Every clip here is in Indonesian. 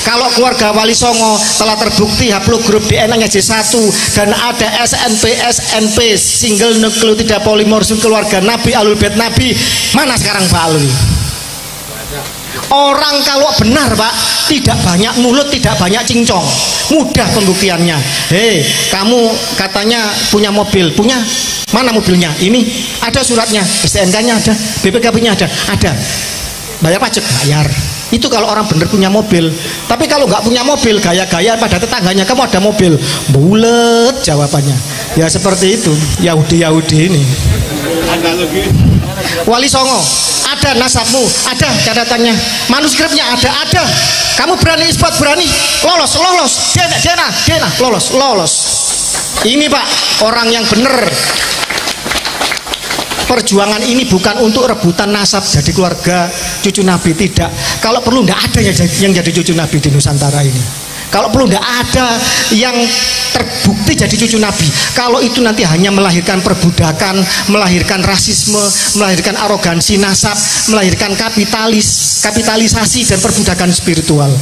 Kalau keluarga Wali Songo telah terbukti haplogrup DNA-nya J1 dan ada SNP single nukleotida polimorfisme keluarga Nabi, Ahlul Bait Nabi, mana sekarang Pak Alwi? Orang kalau benar Pak, tidak banyak mulut, tidak banyak cincong, mudah pembuktiannya. Hei, kamu katanya punya mobil, punya? Mana mobilnya? Ini ada suratnya, STNK-nya ada, BPKB-nya ada. Bayar pajak? Bayar. Itu kalau orang benar punya mobil. Tapi kalau nggak punya mobil, gaya-gaya pada tetangganya, kamu ada mobil, bulet jawabannya. Ya seperti itu, Yahudi ini. Wali Songo, ada nasabmu, ada catatannya, manuskripnya ada. Kamu berani isbat, berani, lolos, Jena, lolos. Ini Pak, orang yang benar. Perjuangan ini bukan untuk rebutan nasab jadi keluarga cucu Nabi, tidak. Kalau perlu tidak ada yang jadi cucu Nabi di Nusantara ini. Kalau perlu tidak ada yang terbukti jadi cucu Nabi. Kalau itu nanti hanya melahirkan perbudakan, melahirkan rasisme, melahirkan arogansi nasab, melahirkan kapitalisasi dan perbudakan spiritual.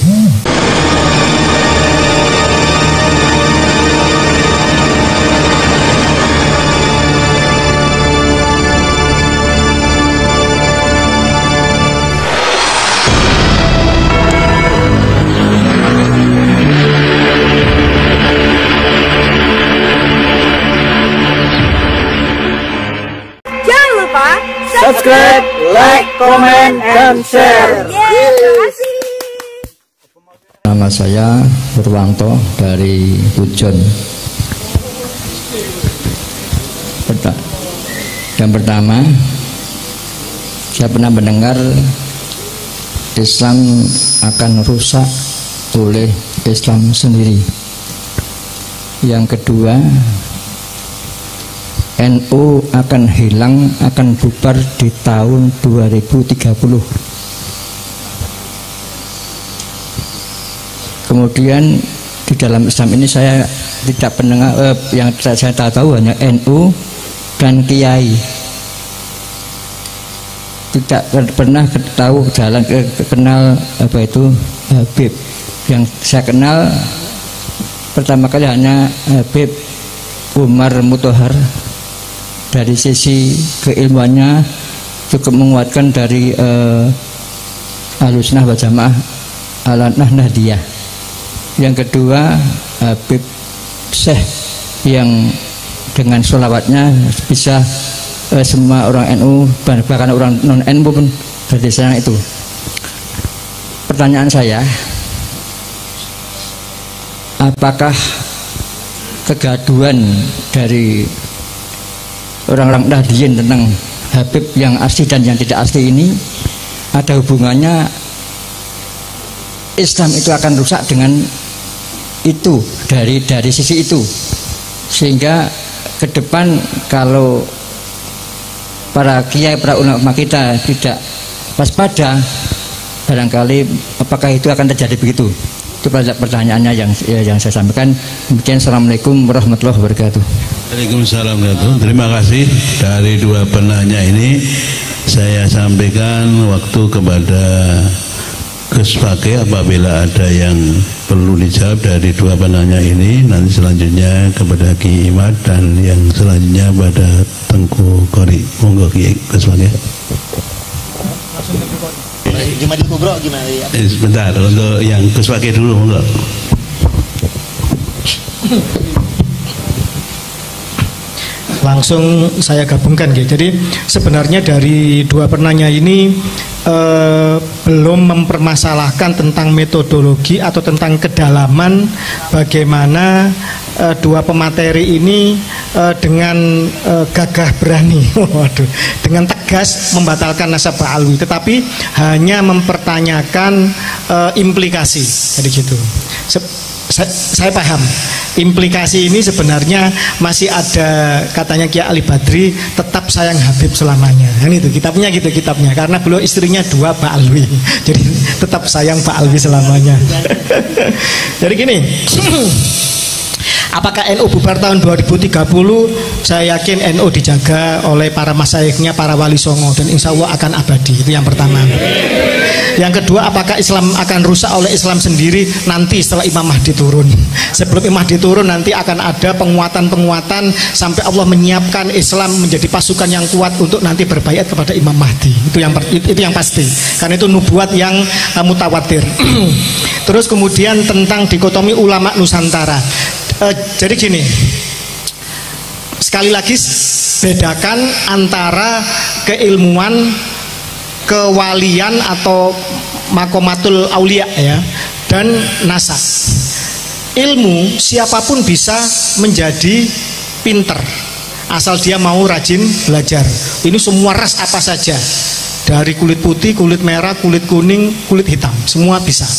Subscribe, like, comment, and share. Nama saya Purwanto dari Pujon. Yang pertama, saya pernah mendengar Islam akan rusak oleh Islam sendiri. Yang kedua, NU akan hilang, akan bubar di tahun 2030. Kemudian di dalam Islam ini saya tidak pendengar, yang saya tahu hanya NU dan Kiai. Tidak pernah tahu jalan kenal apa itu Habib. Yang saya kenal pertama kali hanya Habib Umar Mutahar. Dari sisi keilmuannya cukup menguatkan dari Ahlussunnah wal Jamaah Al-Nahdiyah. Yang kedua Habib Syekh yang dengan sholawatnya bisa semua orang NU bahkan orang non NU pun dari sana itu. Pertanyaan saya, apakah kegaduhan dari orang-orang Nahdliyin tentang Habib yang asli dan yang tidak asli ini ada hubungannya Islam itu akan rusak dengan itu dari sisi itu, sehingga ke depan kalau para kiai, para ulama kita tidak waspada, barangkali apakah itu akan terjadi begitu? Itu pertanyaannya yang saya sampaikan. Kemudian assalamualaikum warahmatullahi wabarakatuh. Waalaikumsalam warahmatullahi wabarakatuh. Terima kasih. Dari dua penanya ini saya sampaikan waktu kepada Gus Fakih apabila ada yang perlu dijawab dari dua penanya ini. Nanti selanjutnya kepada Ki Imad dan yang selanjutnya pada Tengku Kori. Monggo Ki Gus Fakih. Jumadil Kubro gimana ya? Sebentar, untuk yang Gus Fakih dulu monggo. Langsung saya gabungkan gitu. Jadi sebenarnya dari dua penanya ini belum mempermasalahkan tentang metodologi atau tentang kedalaman bagaimana dua pemateri ini dengan gagah berani, waduh, dengan tegas membatalkan nasab Pak Alwi, tetapi hanya mempertanyakan implikasi. Jadi gitu. Saya paham implikasi ini sebenarnya masih ada, katanya Kiai Ali Badri tetap sayang Habib selamanya. Yang itu kitabnya gitu, kitabnya karena beliau istrinya dua Pak Alwi, jadi tetap sayang Pak Alwi selamanya. Jadi gini, Apakah NU bubar tahun 2030? Saya yakin NU dijaga oleh para masyaikhnya, para wali songo, dan insya Allah akan abadi. Itu yang pertama. Yang kedua, apakah Islam akan rusak oleh Islam sendiri? Nanti setelah Imam Mahdi turun. Sebelum Imam Mahdi turun nanti akan ada penguatan-penguatan sampai Allah menyiapkan Islam menjadi pasukan yang kuat untuk nanti berbaiat kepada Imam Mahdi. Itu yang pasti. Karena itu nubuat yang mutawatir. Terus kemudian tentang dikotomi ulama Nusantara. Jadi gini, sekali lagi bedakan antara keilmuan, kewalian atau makomatul aulia ya, dan nasab. Ilmu siapapun bisa menjadi pinter asal dia mau rajin belajar. Ini semua ras apa saja, dari kulit putih, kulit merah, kulit kuning, kulit hitam, semua bisa.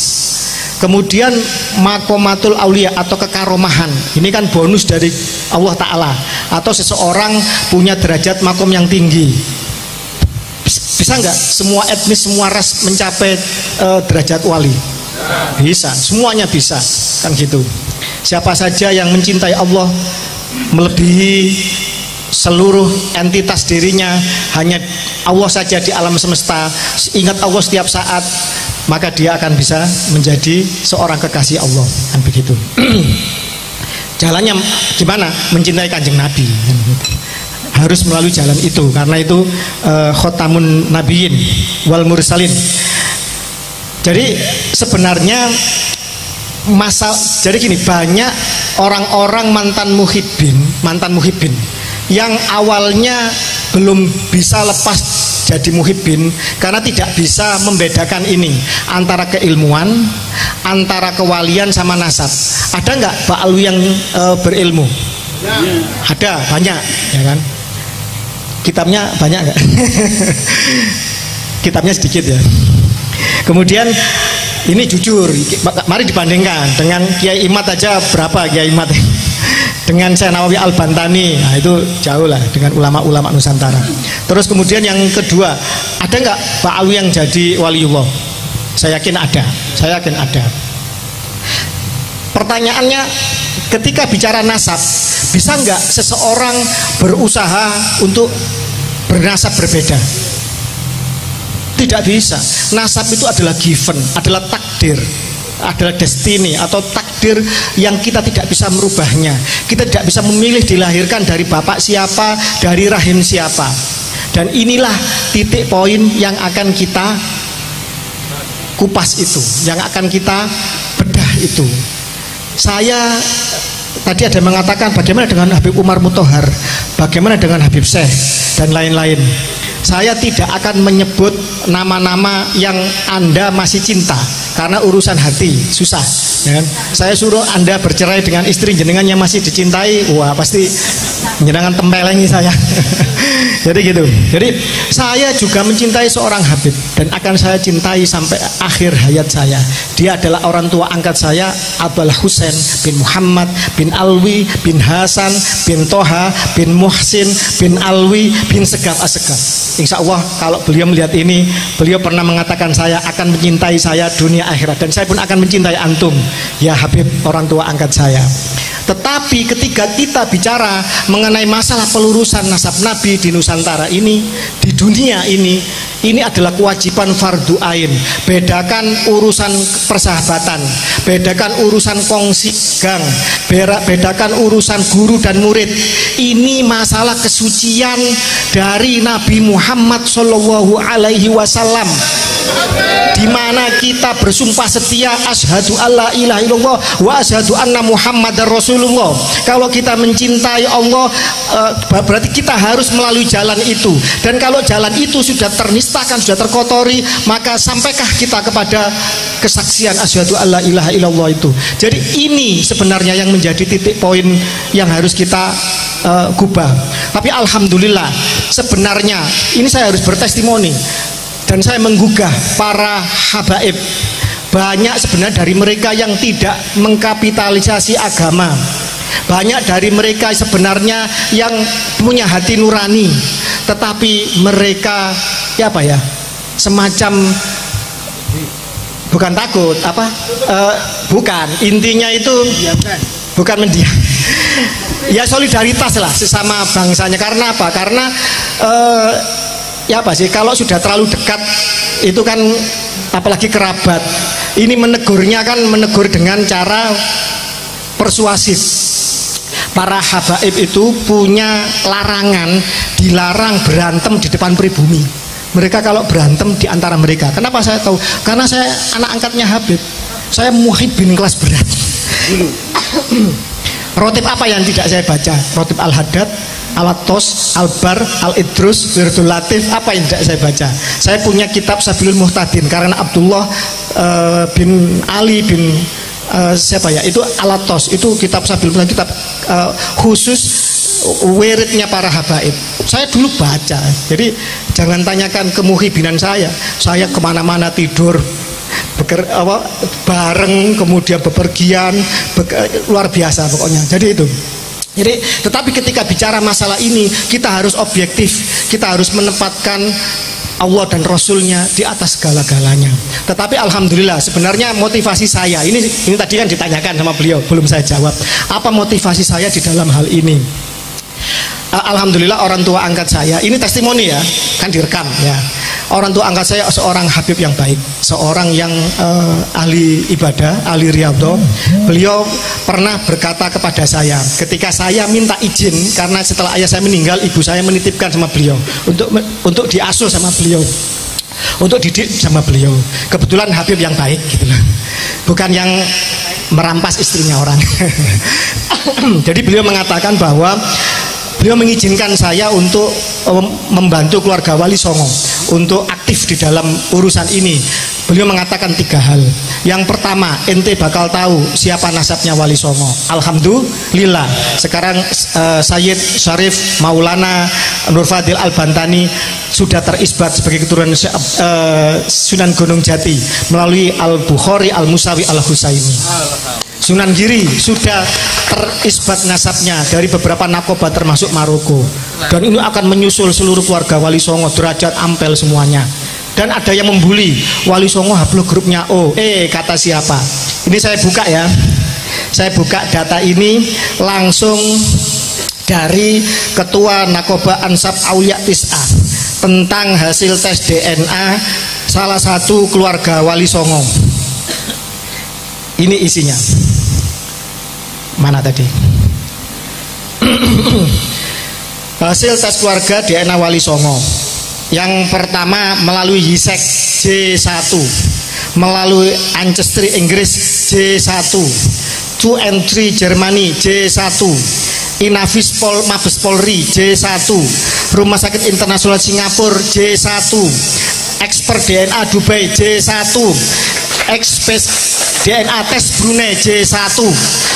Kemudian makomatul aulia atau kekaromahan, ini kan bonus dari Allah Ta'ala, atau seseorang punya derajat makom yang tinggi. Bisa nggak semua etnis, semua ras mencapai derajat wali? Bisa, semuanya bisa, kan gitu. Siapa saja yang mencintai Allah melebihi seluruh entitas dirinya, hanya Allah saja di alam semesta, ingat Allah setiap saat, maka dia akan bisa menjadi seorang kekasih Allah, kan begitu. Jalannya gimana? Mencintai Kanjeng Nabi, harus melalui jalan itu, karena itu khotamun nabiyyin wal mursalin. Jadi sebenarnya jadi gini, banyak orang-orang mantan muhibbin yang awalnya belum bisa lepas jadi muhibbin karena tidak bisa membedakan ini antara keilmuan, antara kewalian sama nasab. Ada nggak Pak Alwi yang berilmu? Ada, banyak, ya kan? Kitabnya banyak nggak? Kitabnya sedikit ya. Kemudian ini jujur, mari dibandingkan dengan Kiai Imad aja, berapa Kiai Imad dengan Syekh Nawawi Al-Bantani, nah itu jauh lah dengan ulama-ulama Nusantara. Terus kemudian yang kedua, ada nggak Pak Alwi yang jadi waliullah? Saya yakin ada. Pertanyaannya, ketika bicara nasab, bisa nggak seseorang berusaha untuk bernasab berbeda? Tidak bisa. Nasab itu adalah given, adalah takdir, adalah destiny atau takdir yang kita tidak bisa merubahnya. Kita tidak bisa memilih dilahirkan dari bapak siapa, dari rahim siapa. Dan inilah titik poin yang akan kita kupas itu, yang akan kita bedah itu. Saya tadi ada mengatakan bagaimana dengan Habib Umar Muthohar, bagaimana dengan Habib Syekh dan lain-lain. Saya tidak akan menyebut nama-nama yang Anda masih cinta karena urusan hati susah, ya kan? Saya suruh Anda bercerai dengan istri jenengan yang masih dicintai, wah pasti jenengan tempelengi saya. Jadi gitu. Jadi saya juga mencintai seorang Habib dan akan saya cintai sampai akhir hayat saya. Dia adalah orang tua angkat saya, Abdul Husain bin Muhammad bin Alwi bin Hasan bin Toha bin Muhsin bin Alwi bin Segaf Asegaf. Insya Allah kalau beliau melihat ini, beliau pernah mengatakan saya akan mencintai saya dunia akhirat, dan saya pun akan mencintai antum ya Habib, orang tua angkat saya. Tetapi ketika kita bicara mengenai masalah pelurusan nasab Nabi di Nusantara ini, di dunia ini adalah kewajiban fardu ain. Bedakan urusan persahabatan, bedakan urusan kongsi gang, bedakan urusan guru dan murid. Ini masalah kesucian dari Nabi Muhammad Shallallahu Alaihi Wasallam, di mana kita bersumpah setia asyhadu alla ilaha illallah wa asyhadu anna Muhammadar Rasulullah. Kalau kita mencintai Allah, berarti kita harus melalui jalan itu. Dan kalau jalan itu sudah ternistakan, sudah terkotori, maka sampaikah kita kepada kesaksian asyhadu alla ilaha illallah itu. Jadi ini sebenarnya yang menjadi titik poin yang harus kita gubah. Tapi alhamdulillah, sebenarnya ini saya harus bertestimoni dan saya menggugah para habaib. Banyak sebenarnya dari mereka yang tidak mengkapitalisasi agama. Banyak dari mereka sebenarnya yang punya hati nurani, tetapi mereka semacam bukan takut, bukan, intinya itu bukan mendiam. Ya solidaritas lah sesama bangsanya. Karena apa? Karena ya apa sih, kalau sudah terlalu dekat itu kan, apalagi kerabat, ini menegurnya kan menegur dengan cara persuasif. Para habaib itu punya larangan, dilarang berantem di depan pribumi. Mereka kalau berantem di antara mereka. Kenapa saya tahu? Karena saya anak angkatnya Habib. Saya muhibbin kelas berat. Rotib apa yang tidak saya baca? Rotib Al-Haddad, Al-Atos, Al-Bar, Al-Idrus, Wirdul Latif, apa yang tidak saya baca? Saya punya kitab Sabilul Muhtadin karena Abdullah bin Ali bin siapa ya? Itu Al-Atos, itu kitab Sabilul Muhtadin, kitab khusus wiridnya para habaib. Saya dulu baca. Jadi jangan tanyakan kemuhibinan saya. Saya kemana-mana tidur, bareng, kemudian bepergian, luar biasa pokoknya. Jadi itu. Jadi, tetapi ketika bicara masalah ini, kita harus objektif, kita harus menempatkan Allah dan Rasulnya di atas segala-galanya. Tetapi alhamdulillah, sebenarnya motivasi saya ini tadi kan ditanyakan sama beliau, belum saya jawab. Apa motivasi saya di dalam hal ini? Alhamdulillah orang tua angkat saya, ini testimoni ya, kan direkam ya. Orang tua angkat saya seorang habib yang baik, seorang yang ahli ibadah, ahli riyadhah. Beliau pernah berkata kepada saya ketika saya minta izin, karena setelah ayah saya meninggal, ibu saya menitipkan sama beliau untuk diasuh sama beliau, untuk didik sama beliau. Kebetulan habib yang baik gitu loh, bukan yang merampas istrinya orang. Jadi beliau mengatakan bahwa beliau mengizinkan saya untuk membantu keluarga Wali Songo untuk aktif di dalam urusan ini. Beliau mengatakan 3 hal. Yang pertama, ente bakal tahu siapa nasabnya Wali Songo. Alhamdulillah, sekarang Sayyid Syarif Maulana Nur Fadil Al-Bantani sudah terisbat sebagai keturunan Sunan Gunung Jati melalui Al-Bukhari, Al-Musawi, Al-Husaini. Sunan Giri sudah terisbat nasabnya dari beberapa nakoba termasuk Maroko, dan ini akan menyusul seluruh keluarga Wali Songo, derajat ampel semuanya. Dan ada yang membuli Wali Songo haplogrupnya O. Kata siapa? Ini saya buka ya, saya buka data ini langsung dari Ketua Nakoba Ansab Aulia Tis'ah tentang hasil tes DNA salah satu keluarga Wali Songo. Ini isinya. Mana tadi? Hasil tes keluarga DNA Wali Songo. Yang pertama melalui Yisek J1, melalui Ancestry Inggris J1, 2 and 3 Jermani J1, Inavis Mabes Polri J1, Rumah Sakit Internasional Singapura J1, Expert DNA Dubai J1, Expert DNA tes Brunei J1.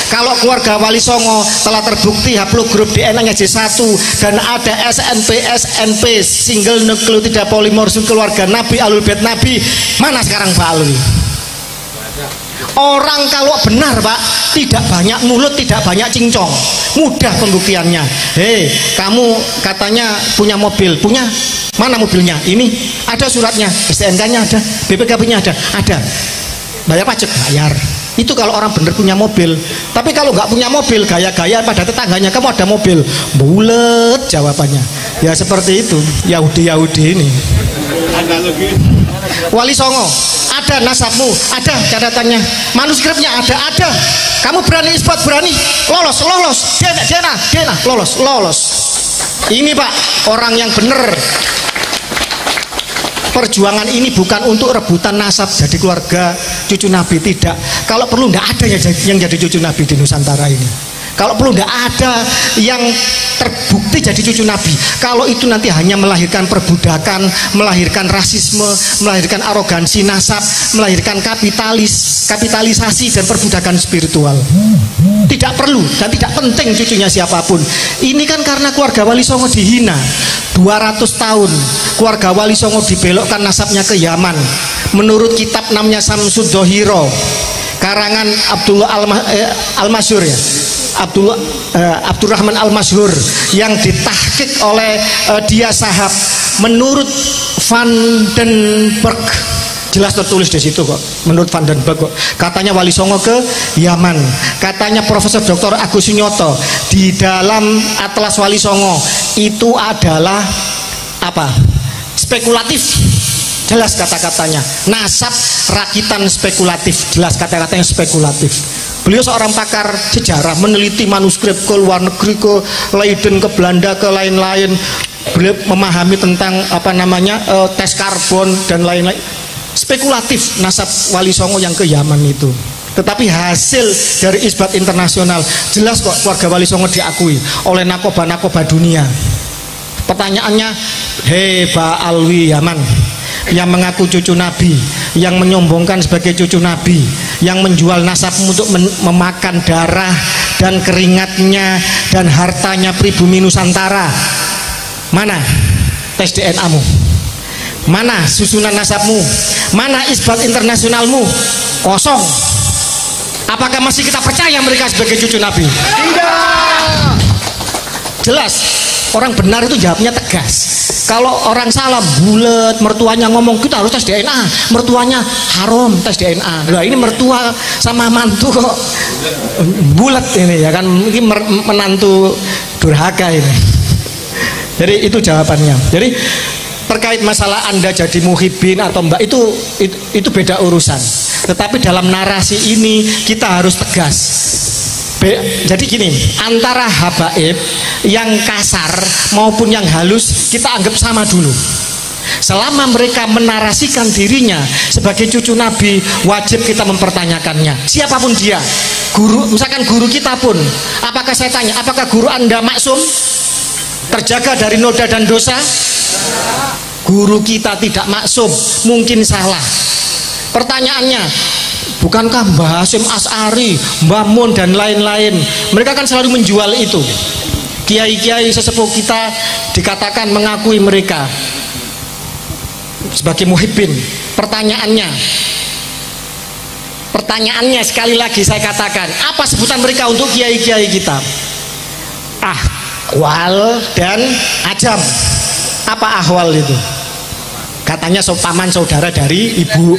Kalau keluarga Wali Songo telah terbukti haplogrup DNA-nya J1 dan ada SNP SNP single nucleotide polymorphism keluarga Nabi Ahlul Bait Nabi, mana sekarang Pak Alwi? Orang kalau benar Pak, tidak banyak mulut, tidak banyak cincong, mudah pembuktiannya. Hei, kamu katanya punya mobil, punya? Mana mobilnya? Ini ada suratnya, STNK-nya ada, BPKB-nya ada. Bayar pajak? Bayar. Itu kalau orang benar punya mobil. Tapi kalau nggak punya mobil, gaya-gaya pada tetangganya, kamu ada mobil, bulet jawabannya. Ya seperti itu Yahudi ini. Wali Songo, ada nasabmu, ada catatannya, manuskripnya ada. Kamu berani isbat, berani lolos, DNA, lolos. Ini Pak, orang yang benar. Perjuangan ini bukan untuk rebutan nasab jadi keluarga cucu Nabi, tidak. Kalau perlu tidak ada yang jadi cucu Nabi di Nusantara ini. Kalau perlu tidak ada yang terbukti jadi cucu Nabi. Kalau itu nanti hanya melahirkan perbudakan, melahirkan rasisme, melahirkan arogansi nasab, melahirkan kapitalisasi dan perbudakan spiritual. Tidak perlu dan tidak penting cucunya siapapun. Ini kan karena keluarga Wali Songo dihina 200 tahun. Keluarga Wali Songo dibelokkan nasabnya ke Yaman. Menurut kitab namanya Samsud Dohiro, karangan Abdullah Al-Masyhur ya, Abdurrahman Al-Masyhur, yang ditahqiq oleh dia sahab. Menurut Van den Berg, jelas tertulis di situ kok. Menurut Van den Berg kok. Katanya Wali Songo ke Yaman. Katanya Profesor Dr. Agus Sunyoto di dalam Atlas Wali Songo itu adalah apa? Spekulatif. Jelas kata-katanya. Nasab rakitan spekulatif. Jelas kata-katanya spekulatif. Beliau seorang pakar sejarah, meneliti manuskrip ke luar negeri, ke Leiden, ke Belanda, ke lain-lain. Beliau memahami tentang apa namanya tes karbon dan lain-lain. Spekulatif nasab Wali Songo yang ke Yaman itu. Tetapi hasil dari isbat internasional jelas kok keluarga Wali Songo diakui oleh nakoba-nakoba dunia. Pertanyaannya, hei Ba Alwi Yaman, yang mengaku cucu Nabi, yang menyombongkan sebagai cucu Nabi, yang menjual nasabmu untuk memakan darah dan keringatnya dan hartanya pribumi Nusantara. Mana tes DNA-mu? Mana susunan nasabmu? Mana isbat internasionalmu? Kosong. Apakah masih kita percaya mereka sebagai cucu Nabi? Tidak. Jelas. Orang benar itu jawabnya tegas. Kalau orang salah bulet, mertuanya ngomong kita harus tes DNA, mertuanya haram tes DNA. Nah ini mertua sama mantu kok bulet ini ya kan, ini menantu durhaka ini. Jadi itu jawabannya. Jadi terkait masalah Anda jadi muhibin atau mbak itu beda urusan. Tetapi dalam narasi ini kita harus tegas. Jadi gini, antara habaib yang kasar maupun yang halus kita anggap sama dulu. Selama mereka menarasikan dirinya sebagai cucu Nabi, wajib kita mempertanyakannya. Siapapun dia, guru, misalkan guru kita pun, apakah saya tanya, apakah guru Anda maksum, terjaga dari noda dan dosa? Guru kita tidak maksum, mungkin salah. Pertanyaannya, bukankah Mbah Hasyim As'ari, Mbah Mun dan lain-lain, mereka kan selalu menjual itu. Kiai-kiai sesepuh kita dikatakan mengakui mereka sebagai muhibbin. Pertanyaannya sekali lagi saya katakan, apa sebutan mereka untuk kiai-kiai kita? Ahwal dan ajam. Apa ahwal itu? Katanya paman saudara dari ibu.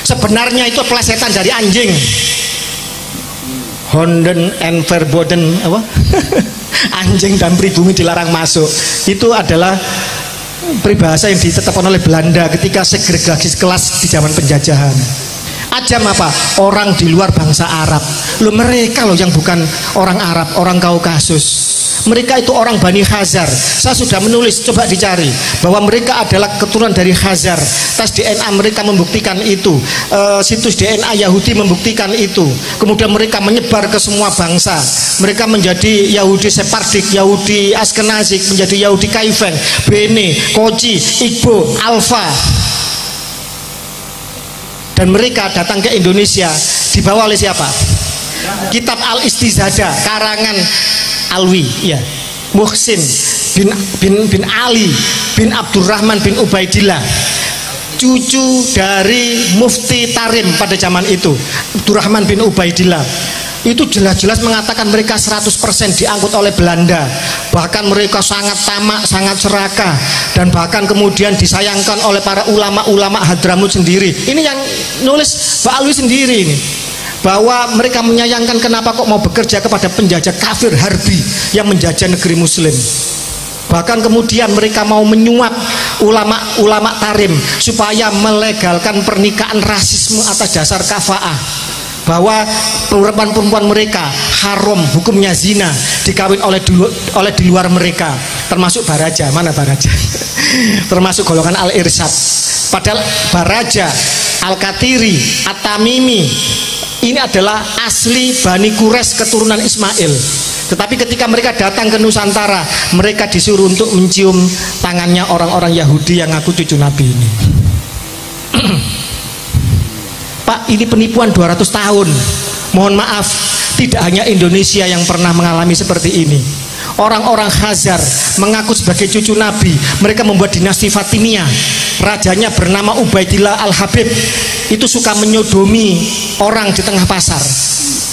Sebenarnya itu pelesetan dari anjing. Honden and verboden apa? Anjing dan pribumi dilarang masuk. Itu adalah peribahasa yang ditetapkan oleh Belanda ketika segregasi kelas di zaman penjajahan. Ajam apa? Orang di luar bangsa Arab. Loh mereka loh yang bukan orang Arab, orang Kaukasus. Mereka itu orang Bani Khazar. Saya sudah menulis, coba dicari bahwa mereka adalah keturunan dari Khazar. Tes DNA mereka membuktikan itu. Situs DNA Yahudi membuktikan itu. Kemudian mereka menyebar ke semua bangsa. Mereka menjadi Yahudi Sephardic, Yahudi Askenazik, menjadi Yahudi Kaifeng, Bene, Koji, Igbo, Alfa. Dan mereka datang ke Indonesia dibawa oleh siapa? Kitab Al-Istizadah karangan Alwi, ya, Muhsin bin Ali bin Abdurrahman bin Ubaidillah, cucu dari Mufti Tarim pada zaman itu, Abdurrahman bin Ubaidillah. Itu jelas-jelas mengatakan mereka 100% diangkut oleh Belanda. Bahkan mereka sangat tamak, sangat serakah, dan bahkan kemudian disayangkan oleh para ulama-ulama Hadramut sendiri. Ini yang nulis Pak Alwi sendiri ini, bahwa mereka menyayangkan kenapa kok mau bekerja kepada penjajah kafir harbi yang menjajah negeri muslim. Bahkan kemudian mereka mau menyuap ulama-ulama Tarim supaya melegalkan pernikahan rasisme atas dasar kafaah, bahwa perempuan-perempuan mereka haram, hukumnya zina, dikawin oleh di luar mereka, termasuk Baraja. Mana Baraja? Termasuk golongan Al-Irsyad. Padahal Baraja, Al-Katiri, At-Tamimi ini adalah asli Bani Quraisy, keturunan Ismail. Tetapi ketika mereka datang ke Nusantara, mereka disuruh untuk mencium tangannya orang-orang Yahudi yang ngaku cucu Nabi ini. Pak, ini penipuan 200 tahun. Mohon maaf, tidak hanya Indonesia yang pernah mengalami seperti ini. Orang-orang Khazar mengaku sebagai cucu Nabi. Mereka membuat dinasti Fatimiyah. Rajanya bernama Ubaidillah Al-Habib. Itu suka menyodomi orang di tengah pasar.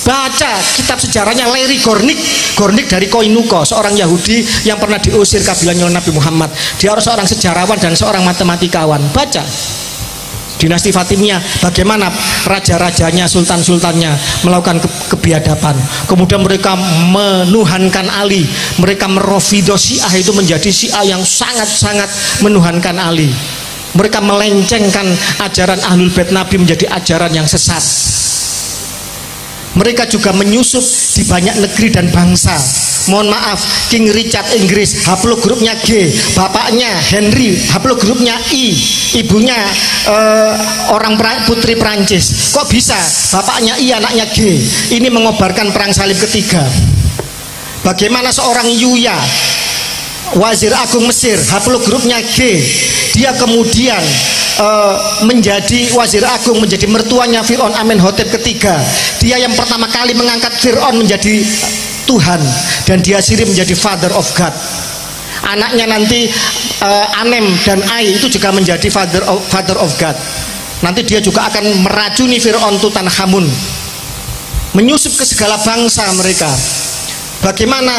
Baca kitab sejarahnya Larry Gornick. Gornick dari Koinuko, seorang Yahudi yang pernah diusir kabilahnya oleh Nabi Muhammad. Dia seorang sejarawan dan seorang matematikawan. Baca. dinasti Fatimiyah, bagaimana raja-rajanya, sultan-sultannya melakukan kebiadaban. Kemudian mereka menuhankan Ali, mereka merofido Syiah itu menjadi Syiah yang sangat-sangat menuhankan Ali. Mereka melencengkan ajaran Ahlul Bait Nabi menjadi ajaran yang sesat. Mereka juga menyusup di banyak negeri dan bangsa. Mohon maaf, King Richard Inggris haplogrupnya G, bapaknya Henry haplogrupnya I, ibunya putri Prancis. Kok bisa bapaknya I anaknya G? Ini mengobarkan perang salib ketiga. Bagaimana seorang Yuya, wazir agung Mesir, haplogrupnya G, dia kemudian menjadi wazir agung, menjadi mertuanya Fir'aun Amenhotep ketiga. Dia yang pertama kali mengangkat Fir'aun menjadi Tuhan, dan dia sendiri menjadi Father of God. Anaknya nanti Anem dan Ai itu juga menjadi Father of God. Nanti dia juga akan meracuni Fir'aun Tutankhamun, menyusup ke segala bangsa mereka. Bagaimana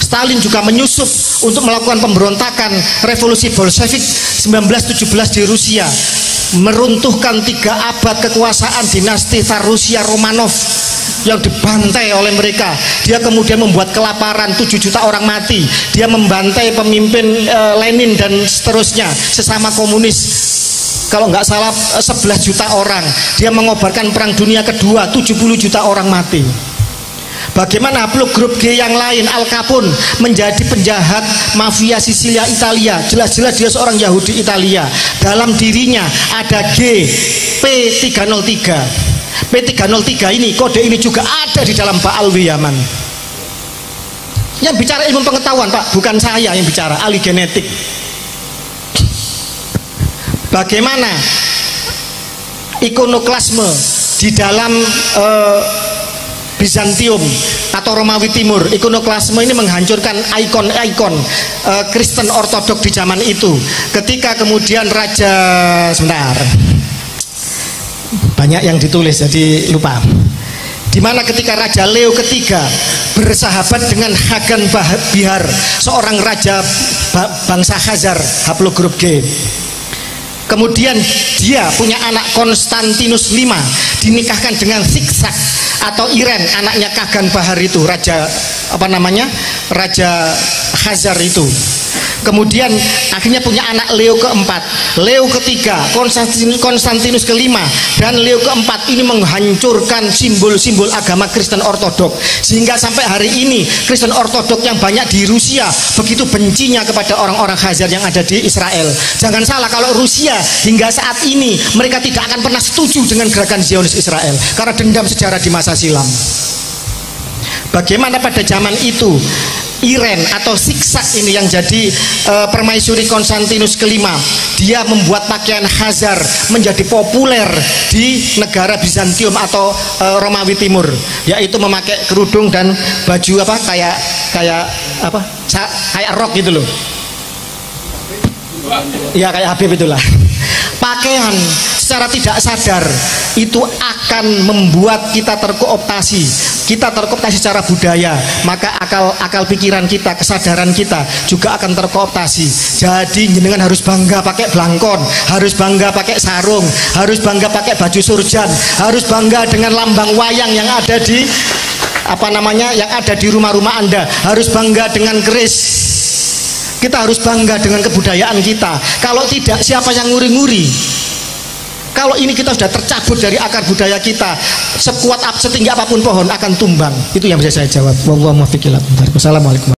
Stalin juga menyusup untuk melakukan pemberontakan revolusi Bolshevik 1917 di Rusia, meruntuhkan 3 abad kekuasaan dinasti Tsar Rusia Romanov yang dibantai oleh mereka. Dia kemudian membuat kelaparan, 7 juta orang mati. Dia membantai pemimpin Lenin dan seterusnya, sesama komunis, kalau nggak salah 11 juta orang. Dia mengobarkan perang dunia kedua, 70 juta orang mati. Bagaimana grup G yang lain, Al Capone menjadi penjahat mafia Sisilia Italia, jelas-jelas dia seorang Yahudi Italia. Dalam dirinya ada G, P303. P303 ini, kode ini juga ada di dalam Ba'alwi Yaman. Yang bicara ilmu pengetahuan Pak, bukan saya yang bicara, ahli genetik. Bagaimana ikonoklasme di dalam Bizantium atau Romawi Timur, ikonoklasme ini menghancurkan ikon-ikon Kristen Ortodok di zaman itu. Ketika kemudian Raja, sebentar, banyak yang ditulis jadi lupa. Dimana ketika Raja Leo ketiga bersahabat dengan Hagan Bihar, seorang raja bangsa Khazar, haplogrup G. Kemudian dia punya anak Konstantinus V, dinikahkan dengan Siksak atau Iren, anaknya Kagan Bahar itu, raja Raja Khazar itu. Kemudian akhirnya punya anak Leo keempat, Leo ketiga, Konstantinus kelima, dan Leo keempat ini menghancurkan simbol-simbol agama Kristen Ortodok, sehingga sampai hari ini Kristen Ortodok yang banyak di Rusia begitu bencinya kepada orang-orang Khazar yang ada di Israel. Jangan salah kalau Rusia hingga saat ini mereka tidak akan pernah setuju dengan gerakan Zionis Israel karena dendam sejarah di masa silam. Bagaimana pada zaman itu Iren atau Siksak ini yang jadi permaisuri Konstantinus kelima, dia membuat pakaian Khazar menjadi populer di negara Bizantium atau Romawi Timur, yaitu memakai kerudung dan baju kayak rok gitu loh. Ya kayak Habib itulah. Pakaian secara tidak sadar itu akan membuat kita terkooptasi. Kita terkooptasi secara budaya, maka akal pikiran kita, kesadaran kita juga akan terkooptasi. Jadi jenengan harus bangga pakai blangkon, harus bangga pakai sarung, harus bangga pakai baju surjan, harus bangga dengan lambang wayang yang ada di yang ada di rumah-rumah Anda, harus bangga dengan keris. Kita harus bangga dengan kebudayaan kita. Kalau tidak, siapa yang nguri-nguri? Kalau ini kita sudah tercabut dari akar budaya kita, setinggi apapun pohon akan tumbang. Itu yang bisa saya jawab. Wassalamualaikum.